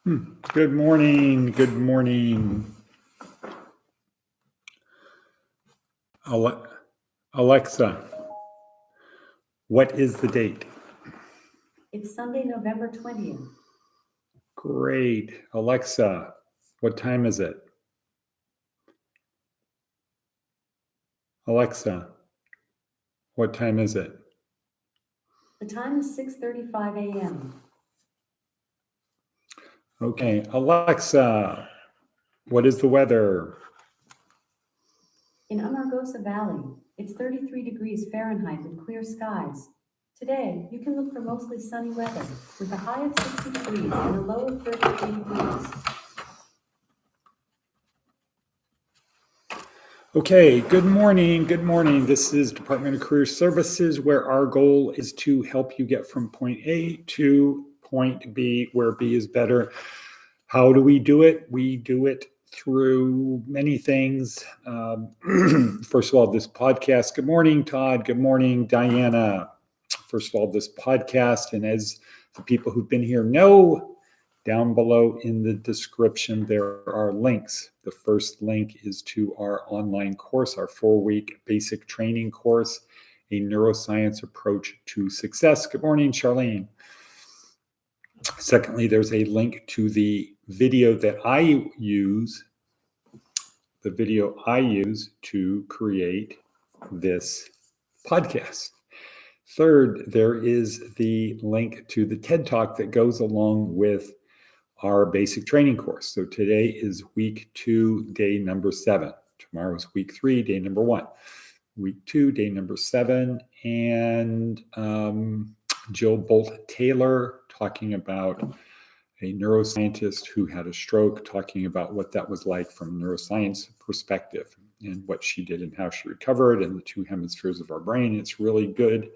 Good morning. Good morning. Alexa, what is the date? It's Sunday, November 20th. Great. Alexa, what time is it? Alexa, what time is it? The time is 6:35 a.m. Okay. Alexa, what is the weather? In Amargosa Valley, it's 33 degrees Fahrenheit with clear skies. Today, you can look for mostly sunny weather with a high of 60 degrees and a low of 33 degrees. Okay, good morning. Good morning. This is Department of Career Services, where our goal is to help you get from point A to point B, where B is better. How do we do it? We do it through many things. First of all, this podcast. Good morning, Todd. Good morning, Diana. First of all, this podcast, and as the people who've been here know, down below in the description, there are links. The first link is to our online course, our 4-week basic training course, a neuroscience approach to success. Good morning, Charlene. Secondly, there's a link to the video that I use, to create this podcast. Third, there is the link to the TED Talk that goes along with our basic training course. So today is week 2, day number 7. Tomorrow's week 3, day number 1. Week 2, day number 7. And Jill Bolt-Taylor talking about a neuroscientist who had a stroke, talking about what that was like from a neuroscience perspective and what she did and how she recovered and the 2 hemispheres of our brain. It's really good,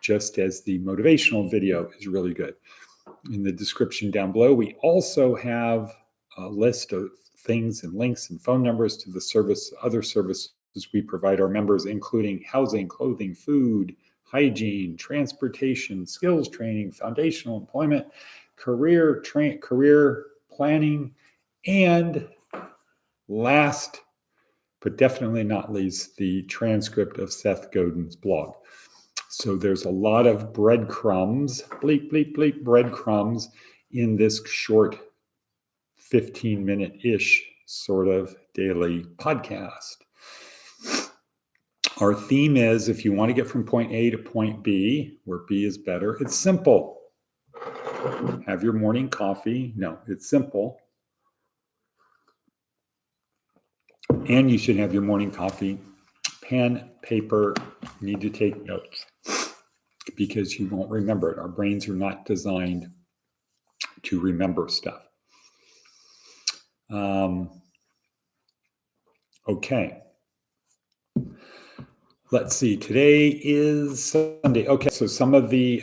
just as the motivational video is really good. In the description down below, we also have a list of things and links and phone numbers to the other services we provide our members, including housing, clothing, food, hygiene, transportation, skills training, foundational employment, career planning, and last but definitely not least, the transcript of Seth Godin's blog. So there's a lot of breadcrumbs, breadcrumbs in this short 15-minute-ish sort of daily podcast. Our theme is, if you want to get from point A to point B, where B is better, it's simple. Have your morning coffee. No, it's simple. And you should have your morning coffee, pen, paper, need to take notes because you won't remember it. Our brains are not designed to remember stuff. Okay. Let's see. Today is Sunday. Okay. So some of the,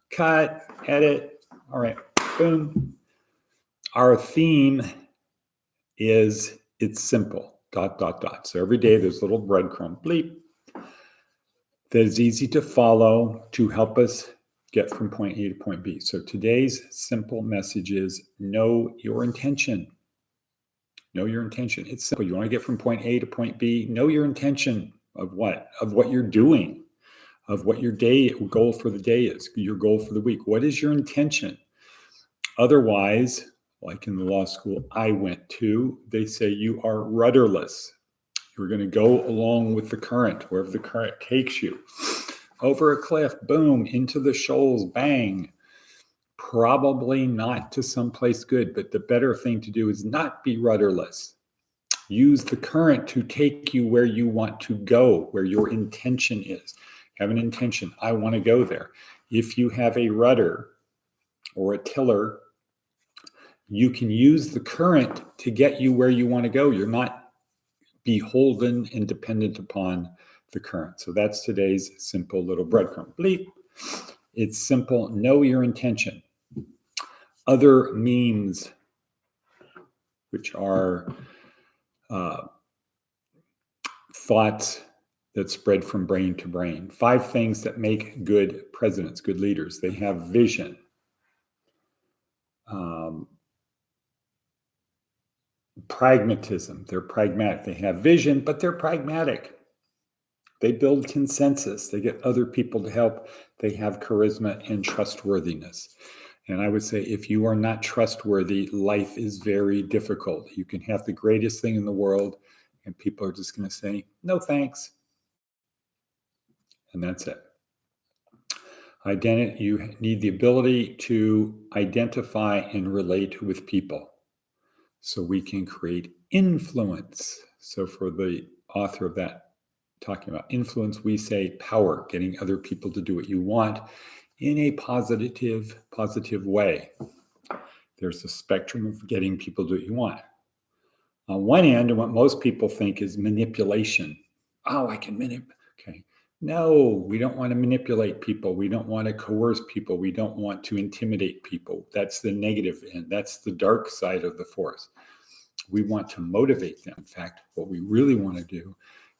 cut, edit. All right. Boom. Our theme is it's simple. ... So every day there's a little breadcrumb bleep that is easy to follow to help us get from point A to point B. So today's simple message is know your intention. Know your intention. It's simple. You want to get from point A to point B, know your intention of what? Of what you're doing, of what your day goal for the day is, your goal for the week. What is your intention? Otherwise, like in the law school I went to, they say you are rudderless. You're going to go along with the current, wherever the current takes you. Over a cliff, boom, into the shoals, bang. Probably not to someplace good, but the better thing to do is not be rudderless. Use the current to take you where you want to go, where your intention is. Have an intention. I want to go there. If you have a rudder or a tiller, you can use the current to get you where you want to go. You're not beholden and dependent upon the current. So that's today's simple little breadcrumb. Bleep. It's simple. Know your intention. Other memes, which are thoughts that spread from brain to brain. 5 things that make good presidents, good leaders. They have vision. Pragmatism. They're pragmatic. They have vision, but they're pragmatic. They build consensus. They get other people to help. They have charisma and trustworthiness. And I would say if you are not trustworthy, life is very difficult. You can have the greatest thing in the world, and people are just going to say, no, thanks. And that's it. You need the ability to identify and relate with people so we can create influence. So for the author of that, talking about influence, we say power, getting other people to do what you want in a positive way. There's a spectrum of getting people to do what you want. On one end, and what most people think is manipulation. Oh, I can manipulate. Okay. No, we don't want to manipulate people. We don't want to coerce people. We don't want to intimidate people. That's the negative end. That's the dark side of the force. We want to motivate them. In fact, what we really want to do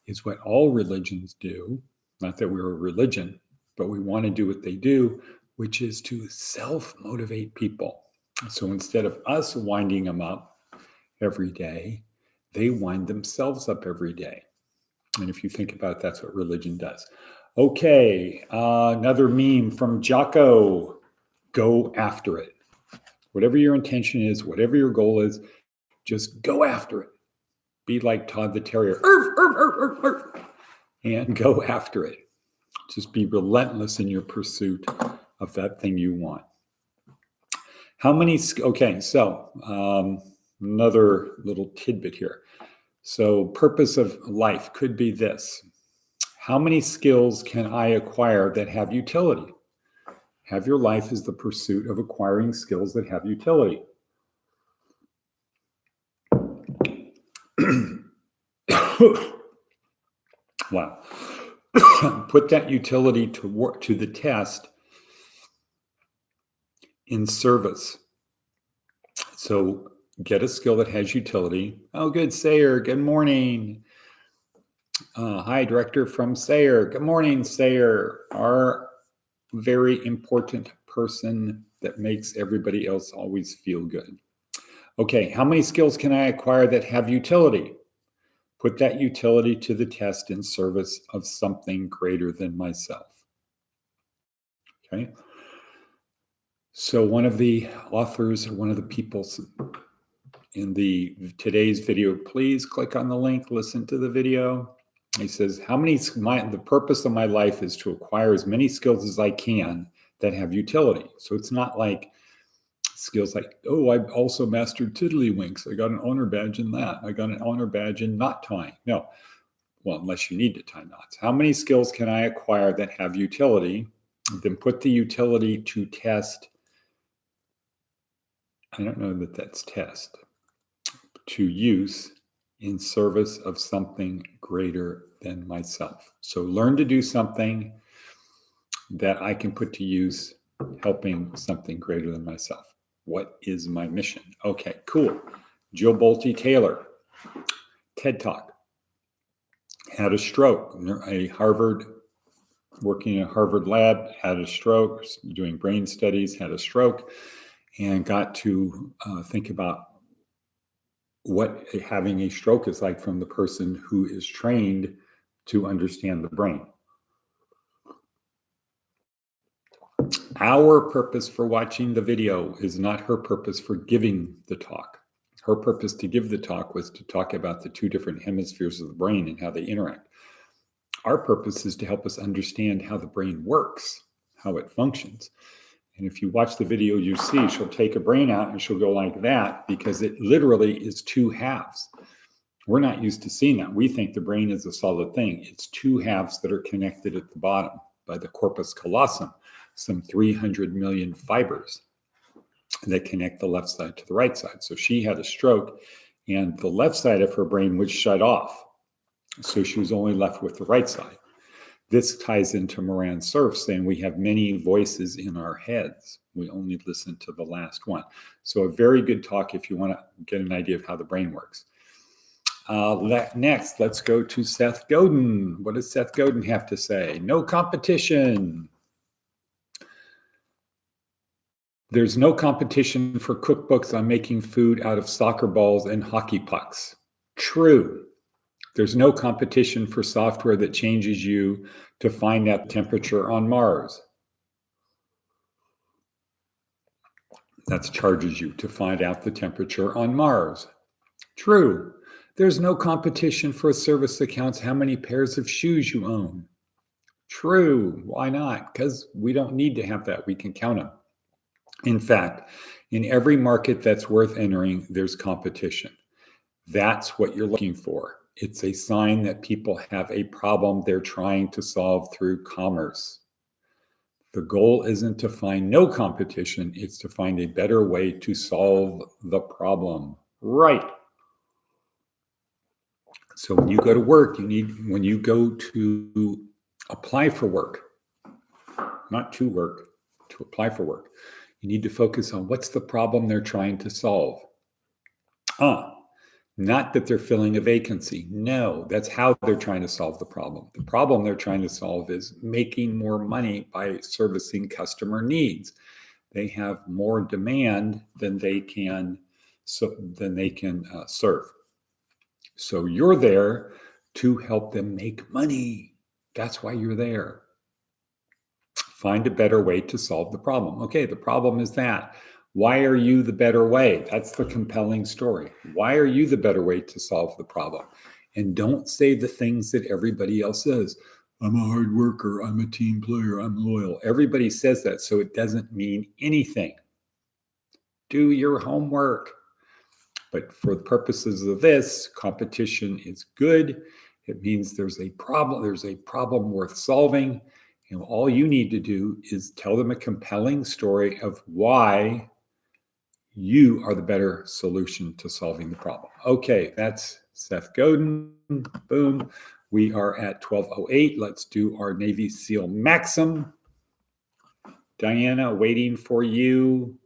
is what all religions do. Not that we're a religion, but we want to do what they do, which is to self-motivate people. So instead of us winding them up every day, they wind themselves up every day. And if you think about it, that's what religion does. Okay, another meme from Jocko. Go after it. Whatever your intention is, whatever your goal is, just go after it. Be like Todd the Terrier. Arf, arf, arf, arf, arf, and go after it. Just be relentless in your pursuit of that thing you want. Okay, so another little tidbit here. So purpose of life could be this. How many skills can I acquire that have utility? Have your life as the pursuit of acquiring skills that have utility. Wow. Put that utility to the test in service. So get a skill that has utility. Oh, good, Sayer. Good morning. Hi, Director from Sayer. Good morning, Sayer. Our very important person that makes everybody else always feel good. Okay, how many skills can I acquire that have utility? Put that utility to the test in service of something greater than myself. Okay. So one of the authors, or one of the people in today's video, please click on the link, listen to the video. He says, the purpose of my life is to acquire as many skills as I can that have utility. So it's not like skills like, oh, I've also mastered tiddlywinks. I got an honor badge in that. I got an honor badge in knot tying. No, well, unless you need to tie knots. How many skills can I acquire that have utility? Then put the utility to test. I don't know that that's test. To use in service of something greater than myself. So learn to do something that I can put to use helping something greater than myself. What is my mission? Okay, cool. Jill Bolte Taylor, TED Talk, had a stroke. Working in a Harvard lab, had a stroke, doing brain studies, had a stroke, and got to think about what having a stroke is like from the person who is trained to understand the brain. Our purpose for watching the video is not her purpose for giving the talk. Her purpose to give the talk was to talk about the two different hemispheres of the brain and how they interact. Our purpose is to help us understand how the brain works, how it functions. And if you watch the video, you see she'll take a brain out and she'll go like that because it literally is two halves. We're not used to seeing that. We think the brain is a solid thing. It's two halves that are connected at the bottom by the corpus callosum, some 300 million fibers that connect the left side to the right side. So she had a stroke and the left side of her brain was shut off. So she was only left with the right side. This ties into Moran Cerf saying we have many voices in our heads. We only listen to the last one. So a very good talk if you want to get an idea of how the brain works. Next, let's go to Seth Godin. What does Seth Godin have to say? No competition. There's no competition for cookbooks on making food out of soccer balls and hockey pucks. True. There's no competition for software that changes you to find out the temperature on Mars. That charges you to find out the temperature on Mars. True. There's no competition for a service that counts how many pairs of shoes you own. True. Why not? Because we don't need to have that. We can count them. In fact, in every market that's worth entering, there's competition. That's what you're looking for. It's a sign that people have a problem they're trying to solve through commerce. The goal isn't to find no competition, it's to find a better way to solve the problem. Right. So when you go to work, when you go to apply for work, not to work, to apply for work, you need to focus on what's the problem they're trying to solve. Not that they're filling a vacancy. No, that's how they're trying to solve the problem. The problem they're trying to solve is making more money by servicing customer needs. They have more demand than they can serve. So you're there to help them make money. That's why you're there. Find a better way to solve the problem. Okay, the problem is that. Why are you the better way? That's the compelling story. Why are you the better way to solve the problem? And don't say the things that everybody else says. I'm a hard worker. I'm a team player. I'm loyal. Everybody says that, so it doesn't mean anything. Do your homework. But for the purposes of this, competition is good. It means there's a problem worth solving. And all you need to do is tell them a compelling story of why you are the better solution to solving the problem. Okay, that's Seth Godin. Boom. We are at 12:08. Let's do our Navy SEAL Maxim. Diana, waiting for you.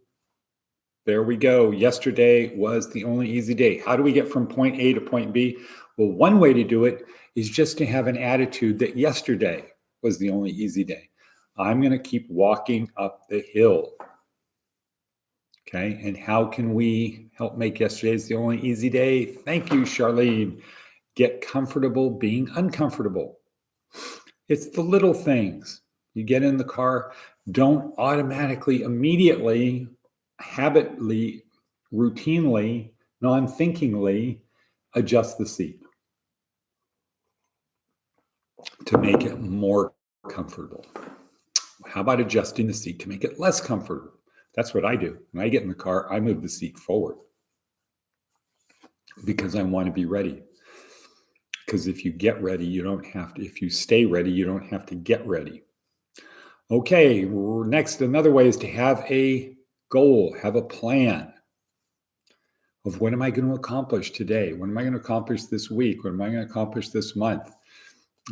There we go. Yesterday was the only easy day. How do we get from point A to point B? Well, one way to do it is just to have an attitude that yesterday was the only easy day. I'm going to keep walking up the hill. Okay, and how can we help make yesterday's the only easy day? Thank you, Charlene. Get comfortable being uncomfortable. It's the little things. You get in the car, don't automatically, immediately, habitually, routinely, non-thinkingly adjust the seat to make it more comfortable. How about adjusting the seat to make it less comfortable? That's what I do. When I get in the car, I move the seat forward because I want to be ready. Because if you get ready, you don't have to, if you stay ready, you don't have to get ready. Okay, next, another way is to have a goal, have a plan of what am I going to accomplish today? What am I going to accomplish this week? What am I going to accomplish this month?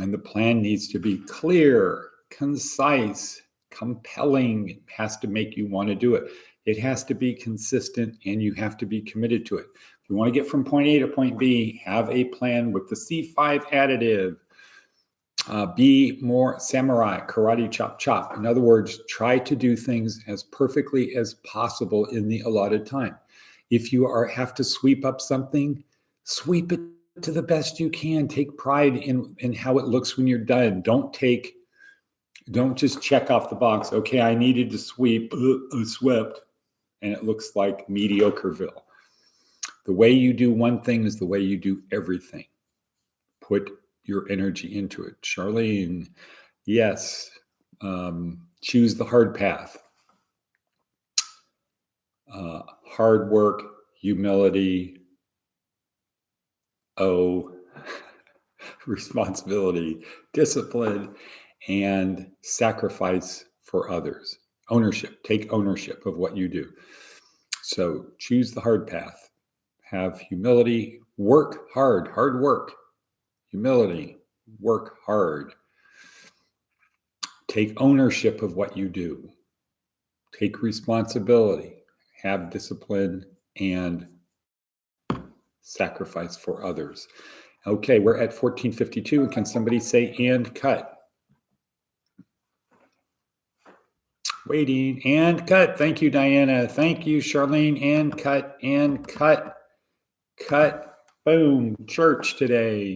And the plan needs to be clear, concise, compelling. It has to make you want to do it. It has to be consistent and you have to be committed to it. If you want to get from point A to point B, have a plan with the C5 additive. Be more samurai, karate chop chop. In other words, try to do things as perfectly as possible in the allotted time. If you have to sweep up something, sweep it to the best you can. Take pride in how it looks when you're done. Don't just check off the box. Okay, I needed to sweep, I swept, and it looks like Mediocreville. The way you do one thing is the way you do everything. Put your energy into it. Charlene, yes. Choose the hard path. Hard work, humility, responsibility, discipline, and sacrifice for others. Ownership. Take ownership of what you do. So choose the hard path. Have humility. Work hard. Hard work. Humility. Work hard. Take ownership of what you do. Take responsibility. Have discipline and sacrifice for others. Okay, we're at 14:52. And can somebody say and cut? Waiting and cut. Thank you, Diana. Thank you, Charlene. And cut and cut. Cut. Boom. Church today.